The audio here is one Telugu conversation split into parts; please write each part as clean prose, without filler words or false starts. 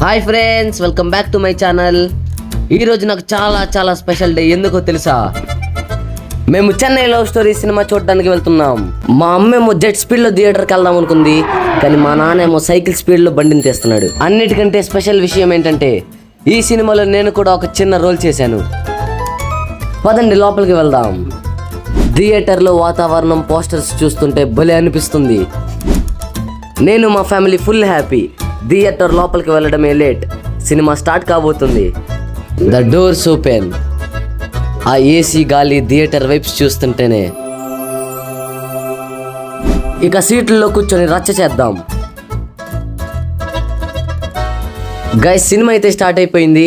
Hi friends, welcome back to my channel. ఈరోజు నాకు చాలా చాలా స్పెషల్ డే. ఎందుకో తెలుసా? మేము చెన్నై లవ్ స్టోరీ సినిమా చూడడానికి వెళ్తున్నాం. మా అమ్మేమో జెట్ స్పీడ్లో థియేటర్కి వెళ్దాం అనుకుంది, కానీ మా నాన్నేమో సైకిల్ స్పీడ్లో బండిని తీస్తున్నాడు. అన్నిటికంటే స్పెషల్ విషయం ఏంటంటే ఈ సినిమాలో నేను కూడా ఒక చిన్న రోల్ చేశాను. పదండి లోపలికి వెళ్దాం. థియేటర్లో వాతావరణం, పోస్టర్స్ చూస్తుంటే భలే అనిపిస్తుంది. నేను మా ఫ్యామిలీ ఫుల్ హ్యాపీ. థియేటర్ లోపలికి వెళ్ళడమే లేట్. సినిమా స్టార్ట్ కాబోతుంది. The doors open. ఆ ఏసీ గాలి థియేటర్ వైప్స్ చూస్తుంటేనే ఇక సీట్లలో కూర్చొని రచ్చ చేద్దాం. గైస్, సినిమా అయితే స్టార్ట్ అయిపోయింది.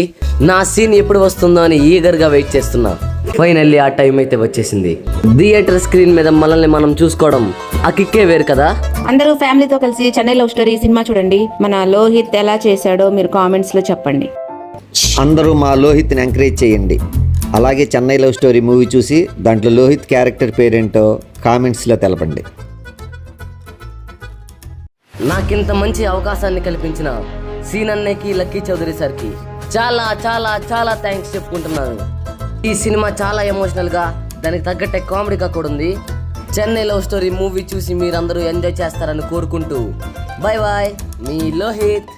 నా సీన్ ఎప్పుడు వస్తుందో అని ఈగర్గా వెయిట్ చేస్తున్నా. ఫైనల్లీ ఆ టైం అయితే వచ్చేసింది. థియేటర్ స్క్రీన్ మీద మనల్ని మనం చూసుకోవడం ఆ కిక్కే వేరు కదా. అందరూ ఫ్యామిలీతో కలిసి చెన్నై లవ్ స్టోరీ సినిమా చూడండి. మన లోహిత్ ఎలా చేశాడో మీరు కామెంట్స్ లో చెప్పండి. అందరూ మా లోహిత్ని ఎంకరేజ్ చేయండి. అలాగే చెన్నై లవ్ స్టోరీ మూవీ చూసి దాంట్లో లోహిత్ క్యారెక్టర్ పేరేంటో కామెంట్స్లో తెలపండి. నాకింత మంచి అవకాశాన్ని కల్పించిన సీన్ అన్నయ్యకి, లక్కీ చౌదరి సార్కి చాలా చాలా చాలా థ్యాంక్స్ చెప్పుకుంటున్నాను. ఈ సినిమా చాలా ఎమోషనల్గా, దానికి తగ్గట్టే కామెడీగా కూడా ఉంది. చెన్నై లవ్ స్టోరీ మూవీ చూసి మీరందరూ ఎంజాయ్ చేస్తారని కోరుకుంటూ బై బాయ్, మీ లోహిత్.